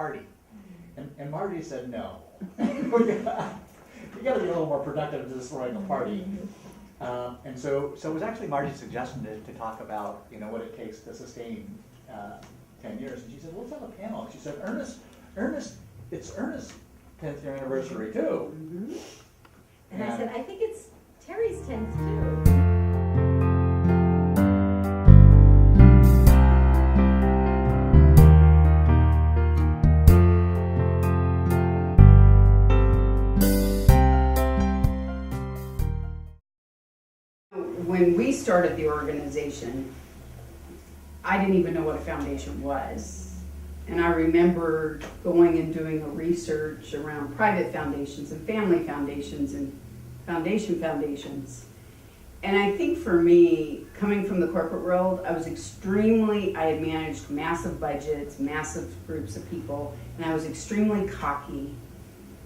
party. And Marty said, no. You gotta be a little more productive than just throwing a party. And so it was actually Marty's suggestion to talk about, what it takes to sustain 10 years. And she said, well, let's have a panel. She said, it's Ernest's 10th year anniversary too. Mm-hmm. And I said, I think it's Terry's 10th too. When we started the organization, I didn't even know what a foundation was. And I remember going and doing a research around private foundations and family foundations and foundations. And I think for me, coming from the corporate world, I had managed massive budgets, massive groups of people, and I was extremely cocky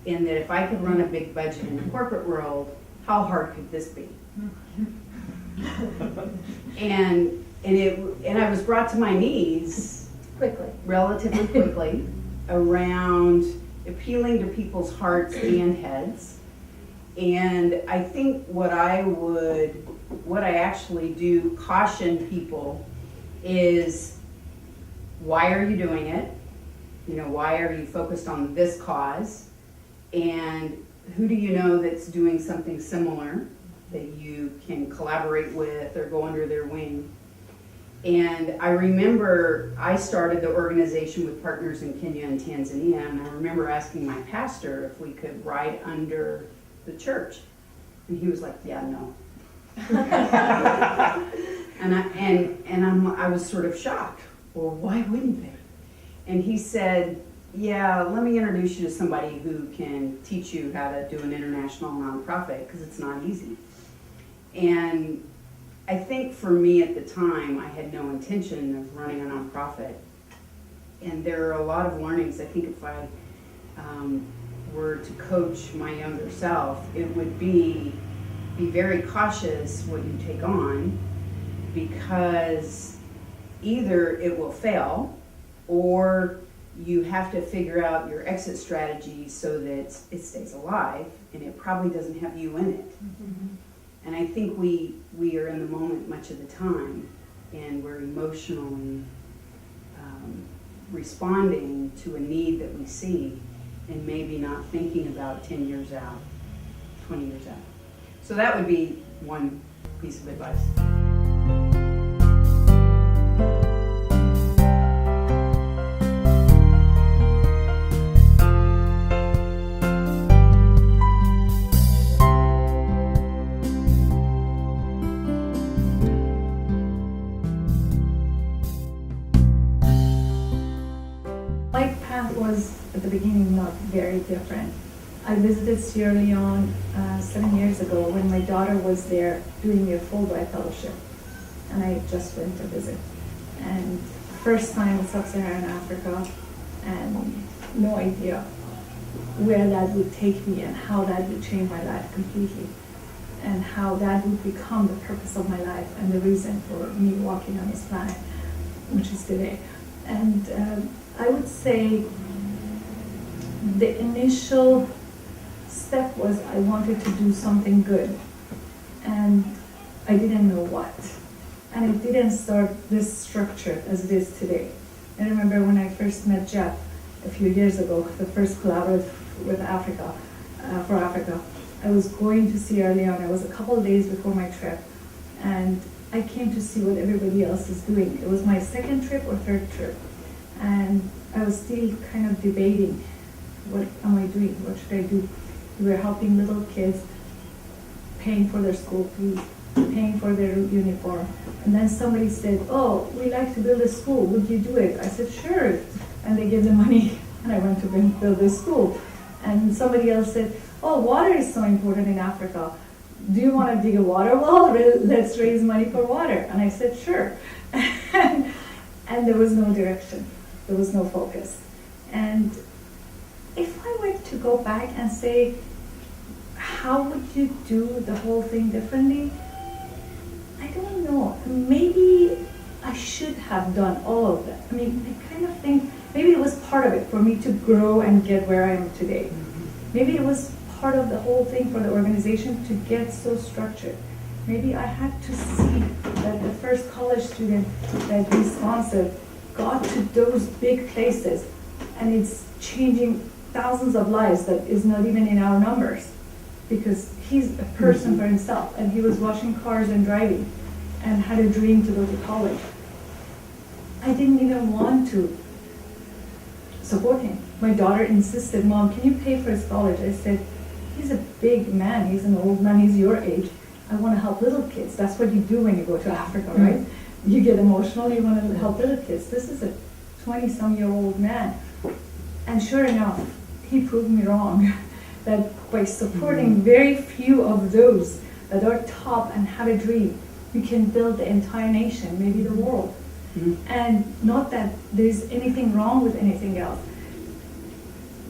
in that if I could run a big budget in the corporate world, how hard could this be? And I was brought to my knees relatively quickly around appealing to people's hearts and heads. And I think what I actually do caution people is, why are you doing it? Why are you focused on this cause? And who do you know that's doing something similar that you can collaborate with or go under their wing? And I remember I started the organization with partners in Kenya and Tanzania, and I remember asking my pastor if we could ride under the church. And he was like, yeah, no. I was sort of shocked. Well, why wouldn't they? And he said, yeah, let me introduce you to somebody who can teach you how to do an international nonprofit, because it's not easy. And I think for me at the time, I had no intention of running a nonprofit. And there are a lot of learnings. I think if I were to coach my younger self, it would be very cautious what you take on, because either it will fail or you have to figure out your exit strategy so that it stays alive, and it probably doesn't have you in it. Mm-hmm. And I think we are in the moment much of the time, and we're emotionally responding to a need that we see, and maybe not thinking about 10 years out, 20 years out. So that would be one piece of advice. My path was at the beginning not very different. I visited Sierra Leone 7 years ago when my daughter was there doing a Fulbright fellowship, and I just went to visit. And first time in Sub-Saharan Africa, and no idea where that would take me and how that would change my life completely, and how that would become the purpose of my life and the reason for me walking on this planet, which is today. And I would say the initial step was I wanted to do something good, and I didn't know what. And it didn't start this structure as it is today. I remember when I first met Jeff a few years ago, the first collaborative with Africa, for Africa. I was going to Sierra Leone. It was a couple of days before my trip, and I came to see what everybody else is doing. It was my second trip or third trip, and I was still kind of debating, what am I doing? What should I do? We were helping little kids, paying for their school fees, paying for their uniform. And then somebody said, oh, we like to build a school. Would you do it? I said, sure. And they gave the money, and I went to build this school. And somebody else said, oh, water is so important in Africa. Do you want to dig a water well? Let's raise money for water. And I said, sure. And there was no direction. There was no focus. And if I were to go back and say, how would you do the whole thing differently? I don't know. Maybe I should have done all of that. I mean, I kind of think maybe it was part of it for me to grow and get where I am today. Maybe it was part of the whole thing for the organization to get so structured. Maybe I had to see that the first college student that we sponsored got to those big places, and it's changing thousands of lives that is not even in our numbers, because he's a person for himself, and he was washing cars and driving and had a dream to go to college. I didn't even want to support him. My daughter insisted, Mom, can you pay for his college? I said, he's a big man, he's an old man, he's your age. I want to help little kids. That's what you do when you go to Africa, right? You get emotional, you want to help little kids. This is a 20-some-year-old man. And sure enough, he proved me wrong. That by supporting very few of those that are top and have a dream, we can build the entire nation, maybe the world. And not that there's anything wrong with anything else.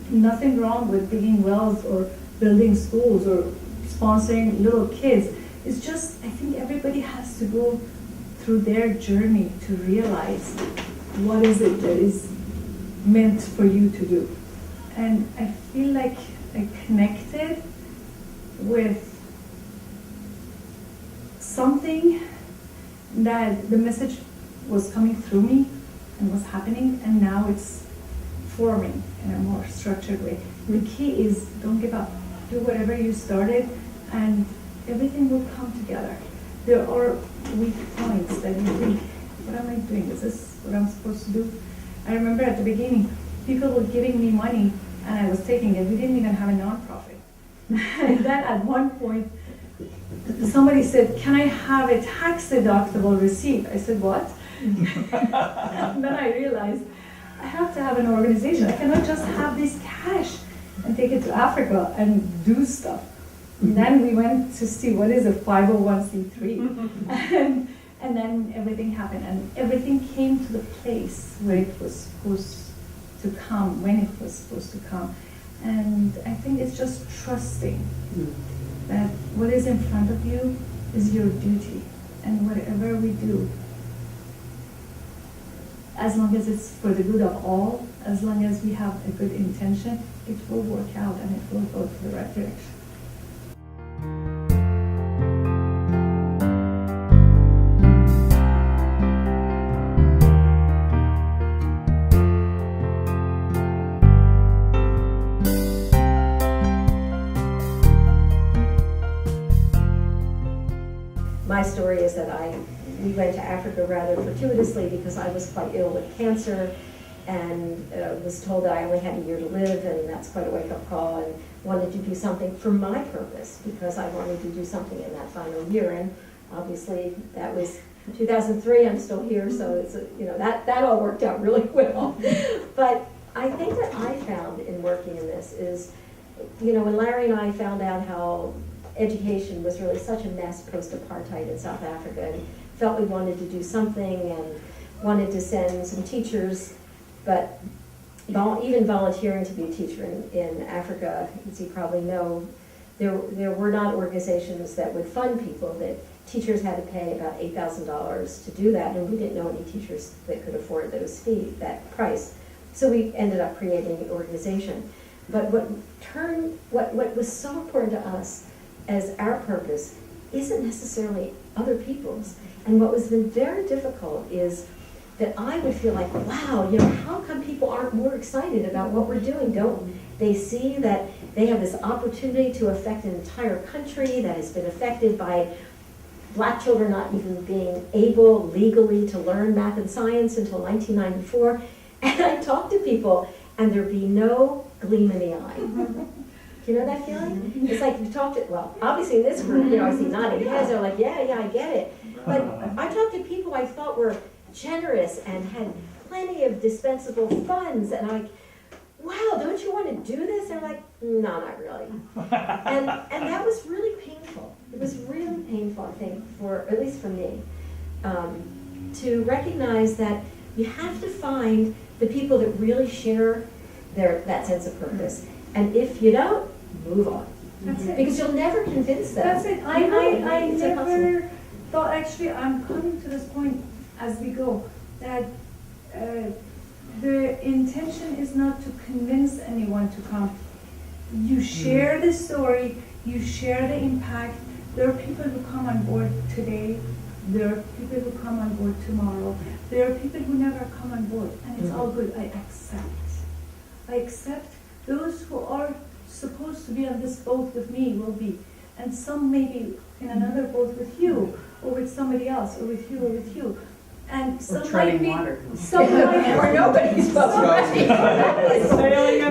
Nothing wrong with digging wells or building schools or sponsoring little kids. It's just, I think everybody has to go through their journey to realize what is it that is meant for you to do. And I feel like I connected with something that the message was coming through me and was happening, and now it's forming in a more structured way. The key is don't give up. Do whatever you started, and everything will come together. There are weak points that you think, what am I doing? Is this what I'm supposed to do? I remember at the beginning, people were giving me money and I was taking it. We didn't even have a nonprofit. And then at one point, somebody said, can I have a tax deductible receipt? I said, what? And then I realized I have to have an organization. I cannot just have this cash and take it to Africa and do stuff. And then we went to see what is a 501c3. And then everything happened, and everything came to the place where it was supposed to come, when it was supposed to come. And I think it's just trusting that what is in front of you is your duty. And whatever we do, as long as it's for the good of all, as long as we have a good intention, it will work out and it will go to the right direction. My story is that we went to Africa rather fortuitously because I was quite ill with cancer and was told that I only had a year to live, and that's quite a wake-up call, and wanted to do something for my purpose because I wanted to do something in that final year. And obviously that was 2003, I'm still here, so it's that all worked out really well. But I think that I found in working in this is, when Larry and I found out how education was really such a mess post-apartheid in South Africa, and felt we wanted to do something and wanted to send some teachers, but even volunteering to be a teacher in Africa, as you probably know, there were not organizations that would fund people. That teachers had to pay about $8,000 to do that, and we didn't know any teachers that could afford that price. So we ended up creating an organization. But what was so important to us as our purpose isn't necessarily other people's. And what was been very difficult is that I would feel like, wow, how come people aren't more excited about what we're doing? Don't they see that they have this opportunity to affect an entire country that has been affected by Black children not even being able legally to learn math and science until 1994? And I talk to people and there'd be no gleam in the eye. Do you know that feeling? It's like you talk to, obviously in this group, I see nodding heads, they're like, yeah, I get it. But I talked to people I thought were generous and had plenty of dispensable funds, and I'm like, wow, don't you want to do this? They're like, no, not really. And that was really painful. It was really painful, I think, at least for me, to recognize that you have to find the people that really share that sense of purpose. And if you don't, move on. That's it. Because you'll never convince them. That's it. I It's never impossible. thought, actually, I'm coming to this point as we go, that the intention is not to convince anyone to come. You share the story, you share the impact. There are people who come on board today, there are people who come on board tomorrow, there are people who never come on board, and it's all good. I accept those who are supposed to be on this boat with me will be, and some may be in another boat with you, or with somebody else, or with you, or with you. And some might treading be, water. some might Or nobody's supposed to. Sailing a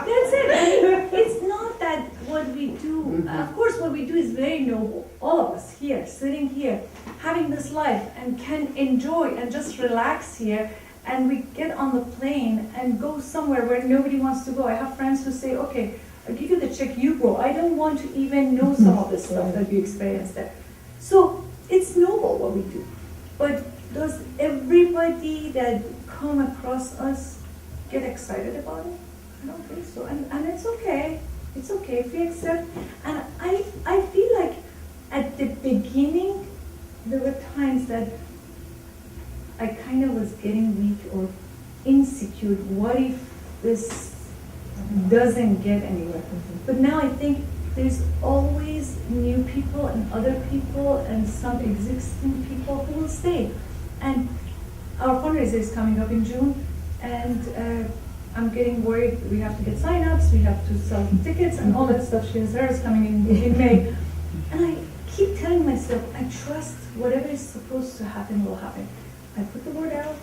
That's it. I mean, it's not that what we do, of course, what we do is very noble. All of us here, sitting here, having this life and can enjoy and just relax here. And we get on the plane and go somewhere where nobody wants to go. I have friends who say, okay, I'll give you the check, you go. I don't want to even know some of the stuff that we experience there. So it's noble what we do. But does everybody that come across us get excited about it? I don't think so. And it's okay. It's okay if we accept. And I feel like at the beginning, there were times that I kind of was getting weak or insecure. What if this doesn't get anywhere? But now I think there's always new people and other people and some existing people who will stay. And our fundraiser is coming up in June, and I'm getting worried. We have to get sign-ups, we have to sell tickets and all that stuff. Sarah's coming in May. And I keep telling myself, I trust whatever is supposed to happen will happen. I put the word out,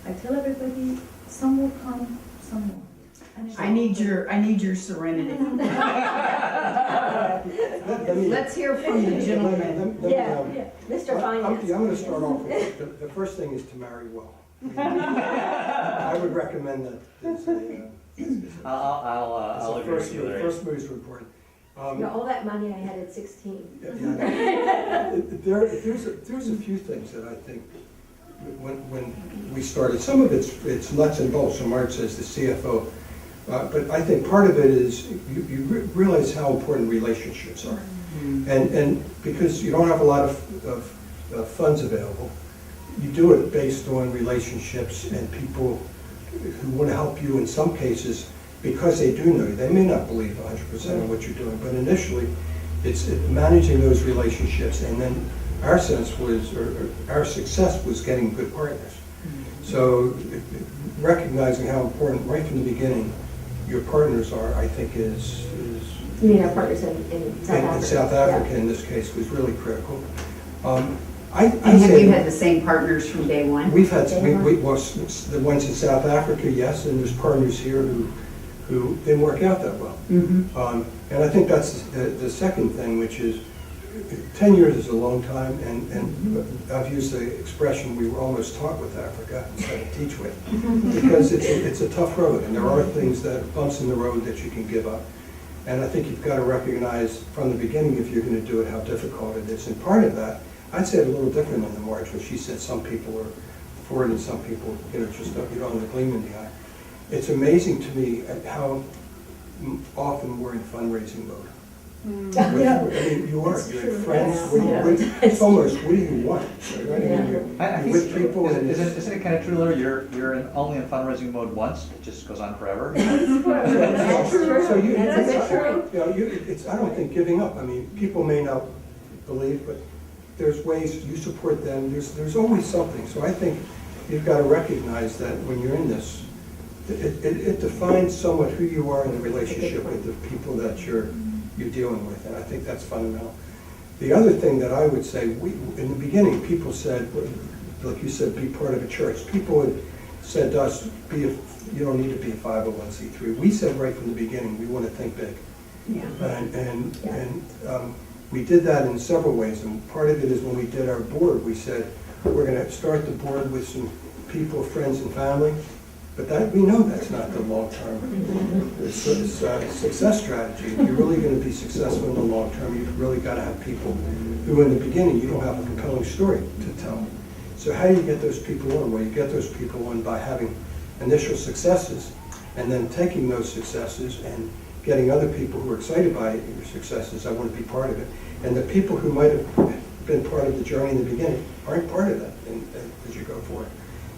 I tell everybody, some will come, some won't. And it's I need your serenity. Let's hear from the gentleman. Yeah, Mr. Finance. I'm gonna start off with, the first thing is to marry well. I would recommend that. I'll agree with you The there. first move is important. All that money I had at 16. There's a few things that I think, when we started, some of it's nuts and bolts, so Marge says the CFO, but I think part of it is you realize how important relationships are. And because you don't have a lot of funds available, you do it based on relationships and people who want to help you in some cases because they do know you. They may not believe 100% in what you're doing, but initially it's managing those relationships, and then our sense was, or our success was getting good partners. So recognizing how important right from the beginning your partners are, I think is You mean our partners in South Africa? in South Africa in this case was really critical. And have you had the same partners from day one? We've had, well, the ones in South Africa, yes, and there's partners here who didn't work out that well. And I think that's the second thing, which is 10 years is a long time, and I've used the expression we were almost taught with Africa instead of teach with, because it's a tough road, and there are things that, bumps in the road that you can give up. And I think you've got to recognize from the beginning, if you're going to do it, how difficult it is. And part of that, I'd say it a little different than the March, when she said some people are for it and some people, just don't, you don't have the gleam in the eye. It's amazing to me at how often we're in fundraising mode. I mean, you are, you're in friends, it's almost, what do you want? Right? I mean, you're with people. Isn't it kind of true, Larry? You're only in fundraising mode once, it just goes on forever? That's true. So you, That's true. it's, I don't think giving up. I mean, people may not believe, but there's ways you support them. There's always something. So I think you've got to recognize that when you're in this, it defines somewhat who you are in the relationship with the people that you're dealing with, and I think that's fundamental. The other thing that I would say, in the beginning, people said, like you said, be part of a church. People had said to us, you don't need to be a 501c3. We said right from the beginning, we want to think big. And we did that in several ways, and part of it is when we did our board, we said, we're going to start the board with some people, friends and family, but that we know that's not the long-term success strategy. If you're really going to be successful in the long term, you've really got to have people who in the beginning you don't have a compelling story to tell. So how do you get those people on? Well, you get those people on by having initial successes and then taking those successes and getting other people who are excited by your successes. I want to be part of it. And the people who might have been part of the journey in the beginning aren't part of that as you go forward.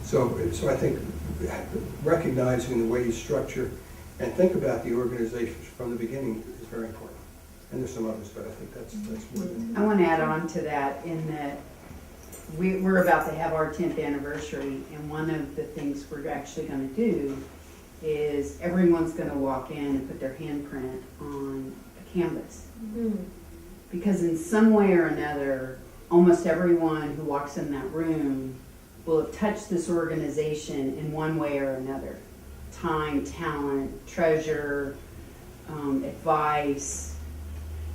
So I think recognizing the way you structure and think about the organization from the beginning is very important. And there's some others, but I think that's more than. I want to add on to that in that we're about to have our 10th anniversary, and one of the things we're actually going to do is everyone's going to walk in and put their handprint on a canvas. Because in some way or another, almost everyone who walks in that room will have touched this organization in one way or another. Time, talent, treasure, advice,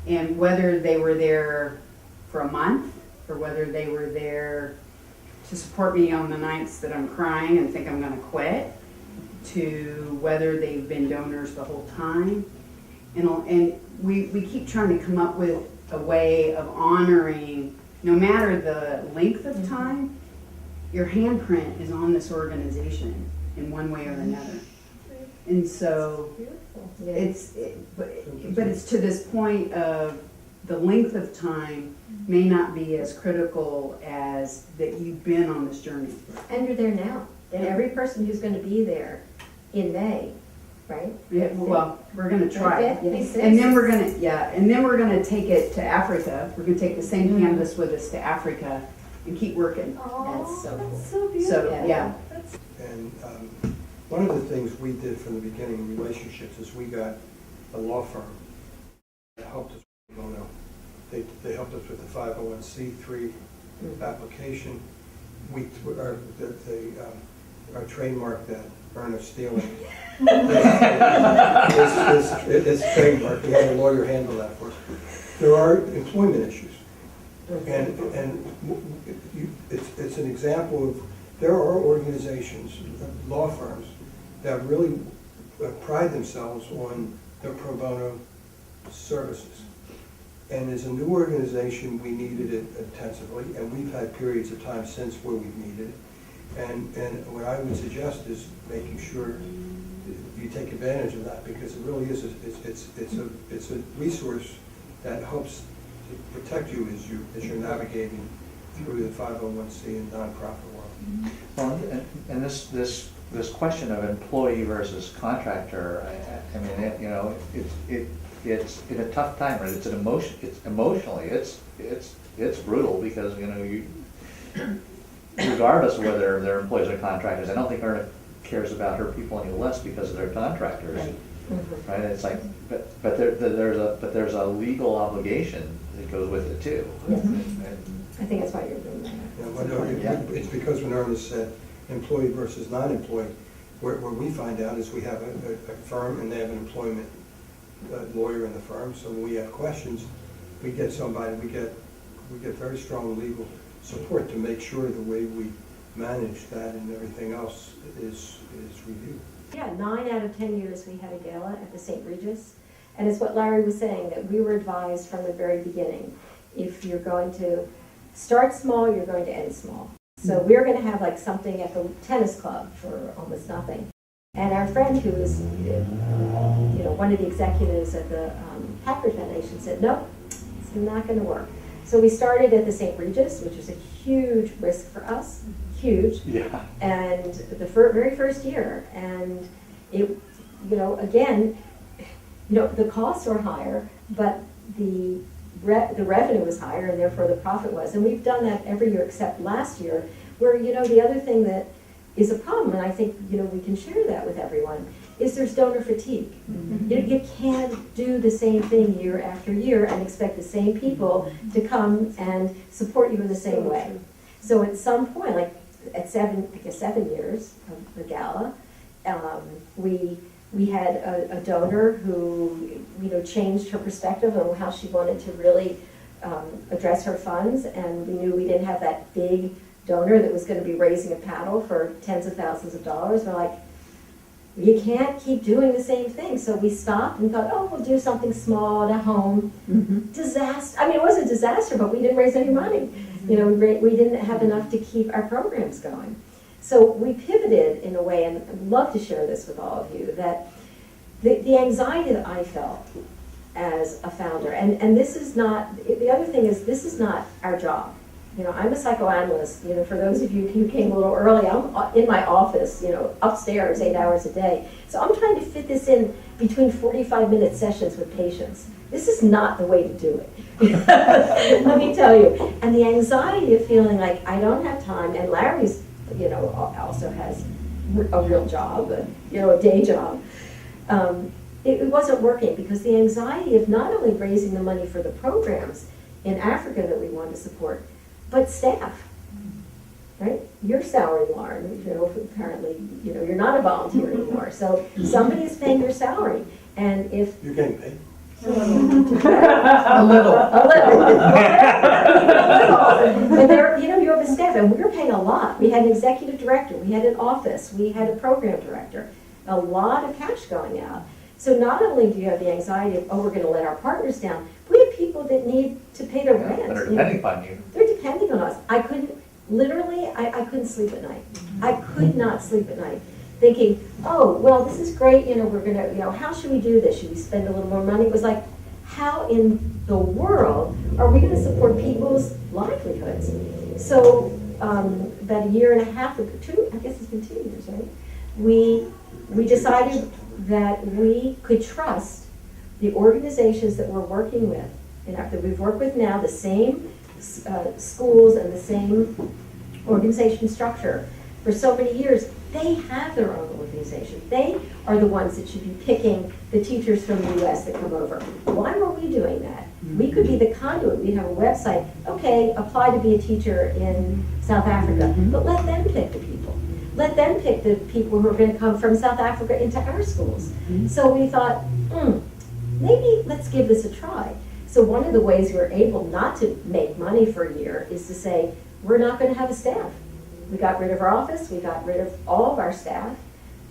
and whether they were there for a month or whether they were there to support me on the nights that I'm crying and think I'm going to quit, to whether they've been donors the whole time. And we keep trying to come up with a way of honoring, no matter the length of time, your handprint is on this organization in one way or another. And so but it's to this point of the length of time may not be as critical as that you've been on this journey. And you're there now. And every person who's going to be there in May, right? Yeah, well, we're gonna try. Right, May 6th. And then we're gonna take it to Africa. We're gonna take the same canvas with us to Africa and keep working. Oh, That's so cool. that's so beautiful. So, yeah. And one of the things we did from the beginning in relationships is we got a law firm that helped us. They helped us with the 501c3 application. Our trademark that Ernest stealing is trademark. We had a lawyer handle that for us. There are employment issues, and it's an example of there are organizations, law firms that really pride themselves on their pro bono services. And as a new organization, we needed it intensively, and we've had periods of time since where we've needed it. And what I would suggest is making sure you take advantage of that, because it really is, it's a resource that helps to protect you as you're navigating through the 501c and nonprofit world. Well, and this question of employee versus contractor, I mean, it's in a tough time, right? It's emotionally, it's brutal, because, you regardless of whether they're employees or contractors, I don't think Erna cares about her people any less because of their contractors. Right. Right? It's like, but there's a legal obligation that goes with it too. Yes. And- I think that's why you're doing that. It's because when Ernest said employee versus non-employee, where we find out is we have a firm and they have an employment lawyer in the firm, so when we have questions, we get somebody, we get very strong legal support to make sure the way we manage that and everything else is reviewed. Yeah, 9 out of 10 years we had a gala at the St. Regis. And it's what Larry was saying, that we were advised from the very beginning, if you're going to start small, you're going to end small. So we're going to have like something at the tennis club for almost nothing. And our friend who was, one of the executives at the Packard Foundation said, no, it's not going to work. So we started at the St. Regis, which was a huge risk for us, huge. Yeah. And the very first year, and it, again, the costs were higher, but the revenue was higher, and therefore the profit was. And we've done that every year except last year, where, the other thing that is a problem, and I think, we can share that with everyone, is there's donor fatigue. Mm-hmm. You can't do the same thing year after year and expect the same people to come and support you in the same way. So at some point, like at 7 years of the gala, we had a donor who, changed her perspective on how she wanted to really address her funds, and we knew we didn't have that big donor that was going to be raising a paddle for tens of thousands of dollars. We're like, you can't keep doing the same thing. So we stopped and thought, we'll do something small at home. Mm-hmm. Disaster. I mean, it was a disaster, but we didn't raise any money. We didn't have enough to keep our programs going. So we pivoted in a way, and I'd love to share this with all of you, that the anxiety that I felt as a founder. And this is not, the other thing is, this is not our job. You know, I'm a psychoanalyst, you know, for those of you who came a little early, I'm in my office, you know, upstairs 8 hours a day. So I'm trying to fit this in between 45-minute sessions with patients. This is not the way to do it. Let me tell you. And the anxiety of feeling like I don't have time, and Larry's, you know, also has a real job, you know, a day job. It wasn't working because the anxiety of not only raising the money for the programs in Africa that we want to support, but staff, right? You're salary, Lauren, you know, apparently, you know, you're not a volunteer anymore. So somebody is paying your salary. And if You're getting paid. A little. a little. But there, you know, you have a staff, and we were paying a lot. We had an executive director, we had an office, we had a program director, a lot of cash going out. So not only do you have the anxiety of, oh, we're going to let our partners down, we have people that need to pay their rent. That are you know. depending upon you. They're depending on us. I couldn't, literally, I couldn't sleep at night. I could not sleep at night, thinking, oh, well, this is great, you know, we're gonna, you know, how should we do this? Should we spend a little more money? It was like, how in the world are we gonna support people's livelihoods? So, about a year and a half, I guess it's been 2 years, right? We decided that we could trust the organizations that we're working with, that we've worked with now, the same schools and the same organization structure for so many years. They have their own organization. They are the ones that should be picking the teachers from the US that come over. Why were we doing that? We could be the conduit. We'd have a website. Okay, apply to be a teacher in South Africa, but let them pick the people. Let them pick the people who are going to come from South Africa into our schools. So we thought, maybe let's give this a try. So one of the ways we're able not to make money for a year is to say, we're not going to have a staff. We got rid of our office, we got rid of all of our staff,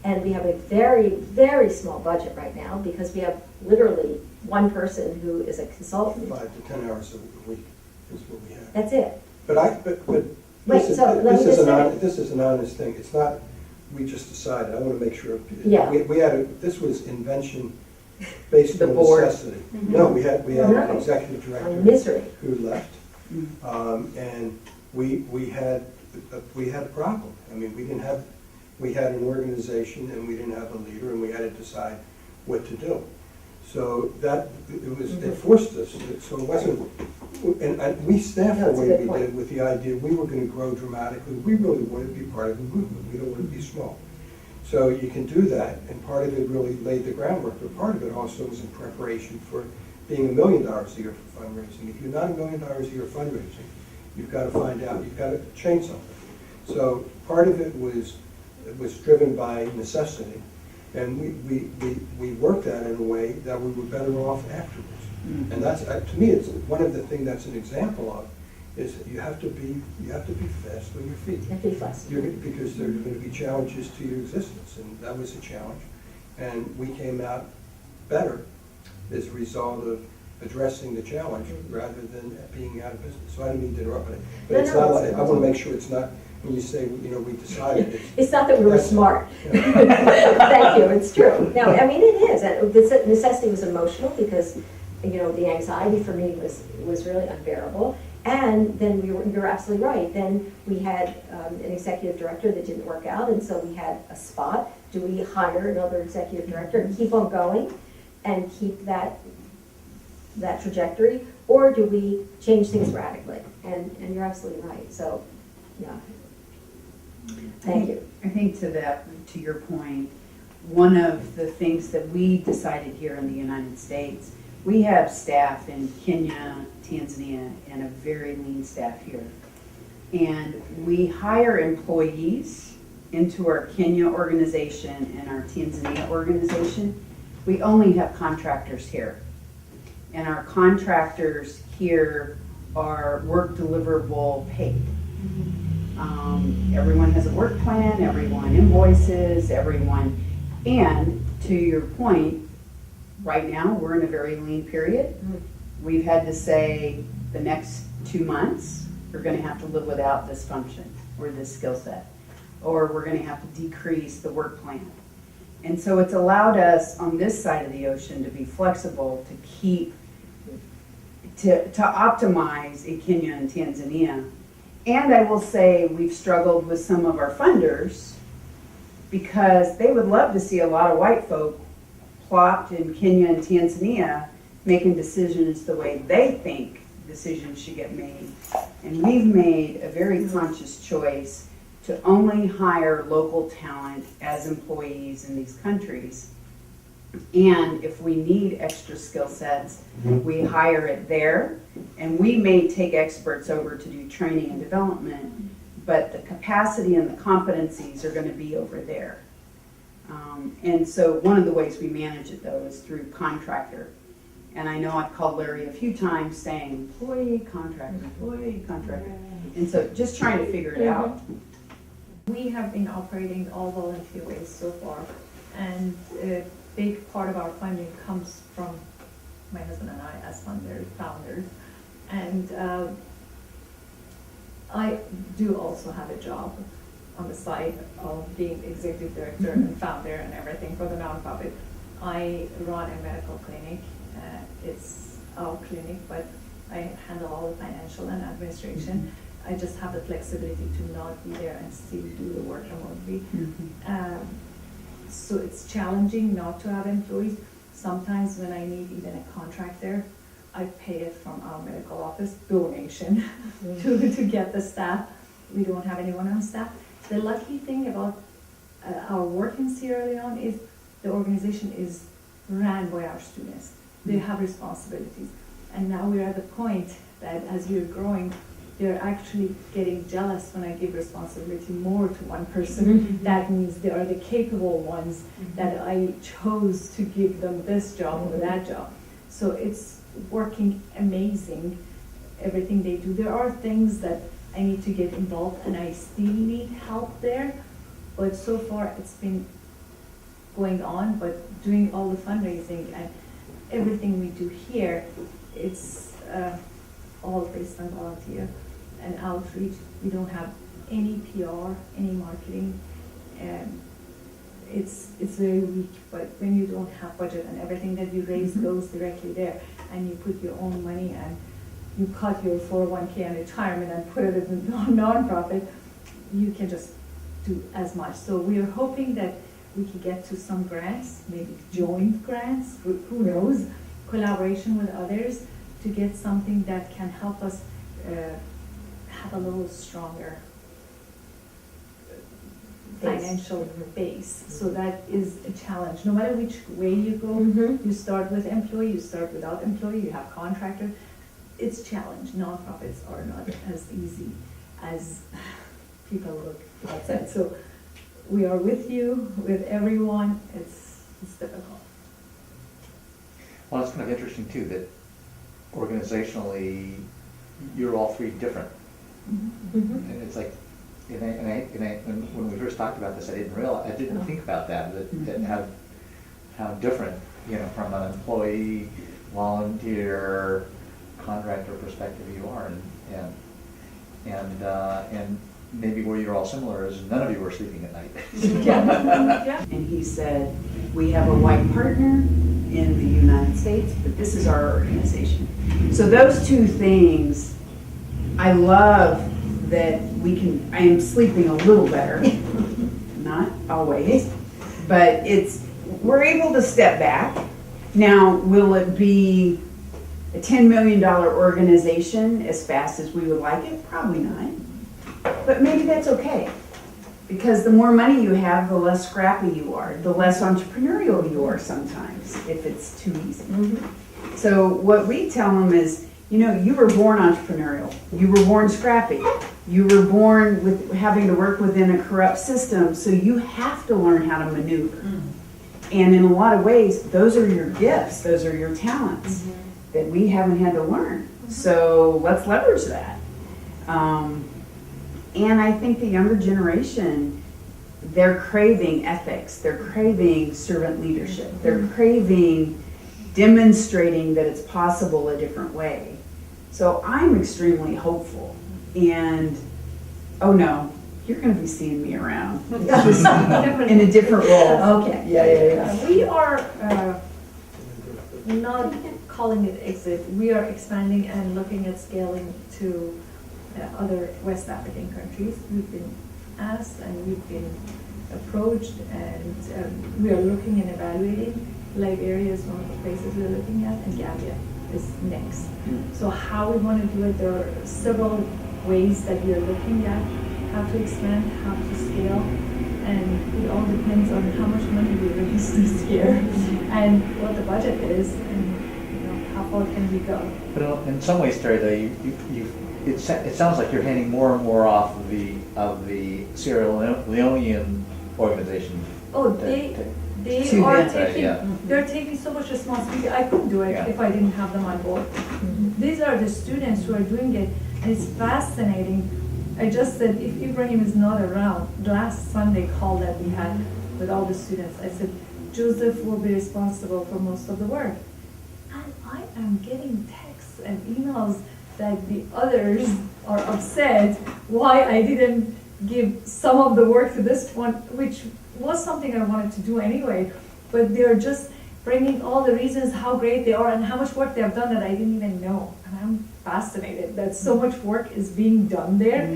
and we have a very, very small budget right now because we have literally one person who is a consultant. 5 to 10 hours a week is what we have. That's it. But Wait, this is, so let me this just is say- this is an honest thing. It's not, we just decided. I want to make sure. Yeah. We had, this was invention based The on board. necessity. No, we had No. an executive On director misery. who left. And we had a problem. I mean, we had an organization and we didn't have a leader and we had to decide what to do. So it forced us, so it wasn't, and we staffed the That's a way good we point. did with the idea we were going to grow dramatically. We really wanted to be part of the movement. We don't want to be small. So you can do that, and part of it really laid the groundwork, but part of it also was in preparation for being $1 million a year for fundraising. If you're not $1 million a year fundraising, you've got to find out, you've got to change something. So part of it was driven by necessity, and we worked that in a way that we were better off afterwards. And that's, to me, it's one of the things that's an example of, is that you have to be fast on your feet. And be flexible. Because there are going to be challenges to your existence, and that was a challenge. And we came out better as a result of addressing the challenge rather than being out of business. So I didn't mean to interrupt, but No, it's no, not it's- like, I want to make sure it's not, when you say, you know, we decided. It's not that we were That's- smart. Yeah. Thank you, it's true. No, I mean, it is, and the necessity was emotional because, you know, the anxiety for me was really unbearable. And then you're absolutely right, then we had an executive director that didn't work out, and so we had a spot. Do we hire another executive director and keep on going and keep that trajectory, or do we change things radically? And you're absolutely right, so, yeah. Thank you. I think to your point, one of the things that we decided here in the United States, we have staff in Kenya, Tanzania, and a very lean staff here. And we hire employees into our Kenya organization and our Tanzania organization. We only have contractors here. And our contractors here are work deliverable paid. Everyone has a work plan, everyone invoices, everyone, and to your point, right now, we're in a very lean period. We've had to say the next 2 months, we're gonna have to live without this function or this skill set, or we're gonna have to decrease the work plan. And so it's allowed us on this side of the ocean to be flexible, to optimize in Kenya and Tanzania. And I will say we've struggled with some of our funders because they would love to see a lot of white folk plopped in Kenya and Tanzania making decisions the way they think decisions should get made. And we've made a very conscious choice to only hire local talent as employees in these countries. And if we need extra skill sets, we hire it there. And we may take experts over to do training and development, but the capacity and the competencies are going to be over there. And so one of the ways we manage it though is through contractor. And I know I've called Larry a few times saying employee, contractor, employee, contractor. And so just trying to figure it out. We have been operating all volunteer ways so far, and a big part of our funding comes from my husband and I as founders. And I do also have a job on the side of being executive director and founder and everything for the nonprofit. I run a medical clinic. It's our clinic, but I handle all the financial and administration. I just have the flexibility to not be there and still do the work remotely. So it's challenging not to have employees. Sometimes when I need even a contractor, I pay it from our medical office donation to get the staff. We don't have anyone on staff. The lucky thing about our work in Sierra Leone is the organization is ran by our students. They have responsibilities. And now we're at the point that as we're growing, they're actually getting jealous when I give responsibility more to one person. That means they are the capable ones that I chose to give them this job or that job. So it's working amazing, everything they do. There are things that I need to get involved and I still need help there, but so far it's been going on, but doing all the fundraising and everything we do here, it's all based on volunteer and outreach. We don't have any PR, any marketing, and it's very weak, but when you don't have budget and everything that you raise goes directly there, and you put your own money and you cut your 401k and retirement and put it in a nonprofit, you can just do as much. So we are hoping that we can get to some grants, maybe joint grants, who knows, collaboration with others to get something that can help us have a little stronger financial base. So that is a challenge. No matter which way you go, you start with employee, you start without employee, you have contractor. It's a challenge. Nonprofits are not as easy as people look outside. So we are with you, with everyone. It's difficult. Well, it's kind of interesting too that organizationally, you're all three different. And it's like, and when we first talked about this, I didn't think about that how different, from an employee, volunteer, contractor perspective you are, and maybe where you're all similar is none of you are sleeping at night. Yeah. And he said, we have a white partner in the United States, but this is our organization. So those two things, I love that I am sleeping a little better, not always, but we're able to step back. Now, will it be a $10 million organization as fast as we would like it? Probably not. But maybe that's okay. Because the more money you have, the less scrappy you are, the less entrepreneurial you are sometimes, if it's too easy. So what we tell them is, you were born entrepreneurial. You were born scrappy. You were born with having to work within a corrupt system, so you have to learn how to maneuver. And in a lot of ways, those are your gifts, those are your talents that we haven't had to learn. So let's leverage that. And I think the younger generation, they're craving ethics, they're craving servant leadership, they're craving demonstrating that it's possible a different way. So I'm extremely hopeful. And, oh no, You're gonna be seeing me around, just in a different role. Okay. Yeah. We are not calling it exit. We are expanding and looking at scaling to other West African countries. We've been asked and we've been approached, and we are looking and evaluating. Liberia is one of the places we're looking at, and Gambia is next. So how we want to do it, there are several ways that we are looking at how to expand, how to scale, and it all depends on how much money we raise this year and what the budget is, and how far can we go. But in some ways, Terry, though, it sounds like you're handing more and more off of the Sierra Leonean organization. Oh, to- they To are them. taking, Yeah. they're taking so much responsibility. I couldn't do it Yeah. if I didn't have them on board. These are the students who are doing it, and it's fascinating. I just said, if Ibrahim is not around, last Sunday call that we had with all the students, I said, Joseph will be responsible for most of the work. And I am getting texts and emails that the others are upset why I didn't give some of the work to this one, which was something I wanted to do anyway. But they're just bringing all the reasons how great they are and how much work they have done that I didn't even know. And I'm fascinated that so much work is being done there.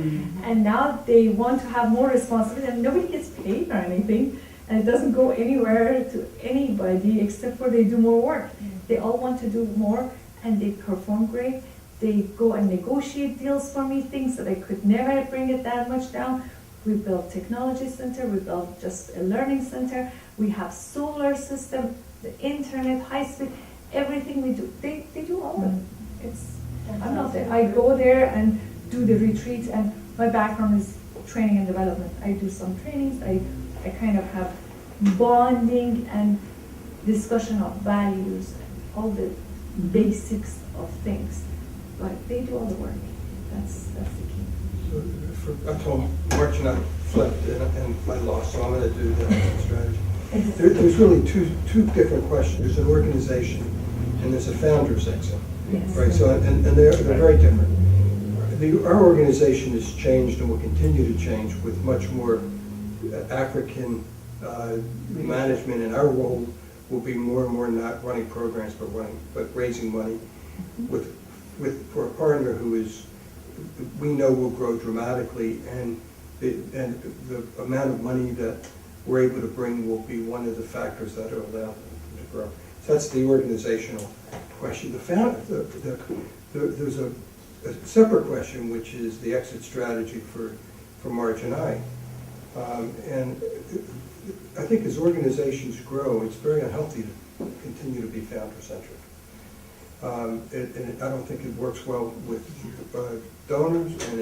And now they want to have more responsibility, and nobody gets paid or anything. And it doesn't go anywhere to anybody except for they do more work. They all want to do more, and they perform great. They go and negotiate deals for me, things that I could never bring it that much down. We built technology center, we built just a learning center, we have solar system, the internet, high speed, everything we do, they do all of it. I'm not there, I go there and do the retreats, and my background is training and development. I do some trainings, I kind of have bonding and discussion of values, all the basics of things. But they do all the work. That's the key. I told March and I flipped and I lost, so I'm gonna do the strategy. There's really two different questions. There's an organization and there's a founder's exit. Yes. Right, so, and they're very different. Our organization has changed and will continue to change with much more African management, and our role will be more and more not running programs, but raising money for a partner who is, we know will grow dramatically, and the amount of money that we're able to bring will be one of the factors that will allow them to grow. So that's the organizational question. There's a separate question, which is the exit strategy for Marge and I. And I think as organizations grow, it's very unhealthy to continue to be founder-centric. And I don't think it works well with donors, and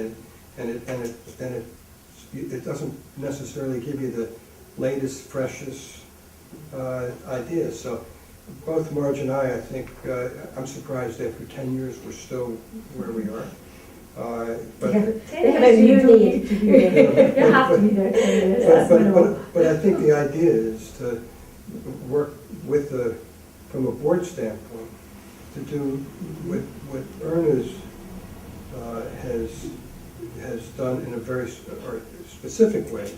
it doesn't necessarily give you the latest, freshest ideas. So both Marge and I think, I'm surprised after 10 years we're still where we are. But They have a new need. You have to be there 10 years. That's minimum. But I think the idea is to work with from a board standpoint, to do what Ernest has done in a very specific way,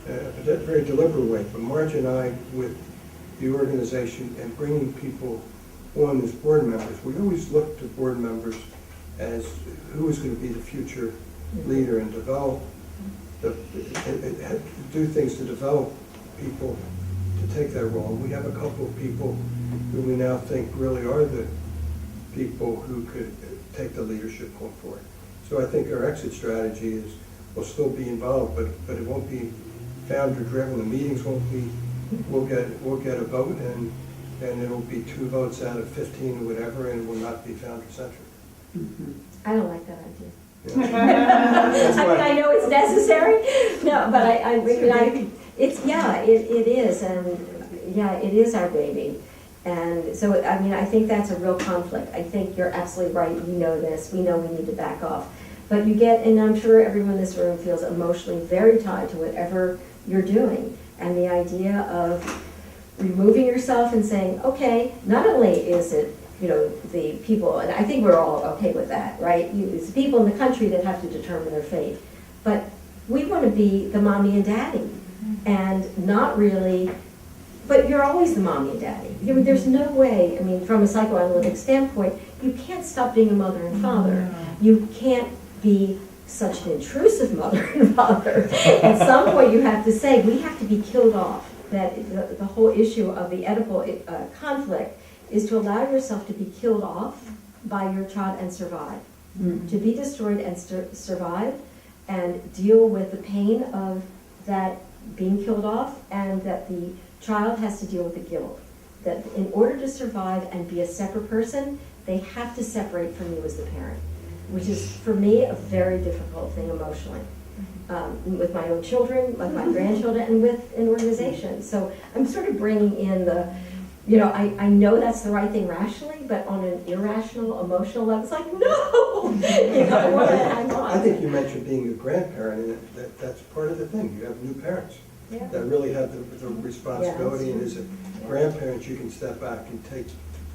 a very deliberate way. But Marge and I, with the organization and bringing people on as board members, we always look to board members as who is going to be the future leader and develop, do things to develop people to take that role. And we have a couple of people who we now think really are the people who could take the leadership going forward. So I think our exit strategy is, we'll still be involved, but it won't be founder driven. The meetings won't be, we'll get a vote, and it'll be 2 votes out of 15 or whatever, and it will not be founder centric. I don't like that idea. That's I mean, why- I know it's necessary, no, but it is, and yeah, it is our baby. And so, I mean, I think that's a real conflict. I think you're absolutely right, you know this, we know we need to back off. But you get, and I'm sure everyone in this room feels emotionally very tied to whatever you're doing. And the idea of removing yourself and saying, okay, not only is it, the people, and I think we're all okay with that, right? It's the people in the country that have to determine their fate. But we want want to be the mommy and daddy and not really, but you're always the mommy and daddy. There's no way, I mean, from a psychoanalytic standpoint, you can't stop being a mother and father. You can't be such an intrusive mother and father. At some point, you have to say, we have to be killed off. That the whole issue of the Oedipal conflict is to allow yourself to be killed off by your child and survive. To be destroyed and survive and deal with the pain of that being killed off, and that the child has to deal with the guilt. That in order to survive and be a separate person, they have to separate from you as the parent, which is, for me, a very difficult thing emotionally. With my own children, with my grandchildren, and with an organization. So I'm sort of bringing in the, I know that's the right thing rationally, but on an irrational, emotional level, it's like, no! I want to hang on. I think you mentioned being a grandparent, and that's part of the thing. You have new parents Yeah. that really have the responsibility, and as a grandparent, you can step back and take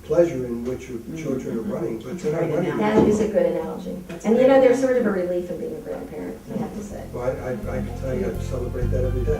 pleasure in what your children are running, but they're not running. That is a good analogy. And there's sort of a relief in being a grandparent, I have to say. Well, I can tell you, I celebrate that every day.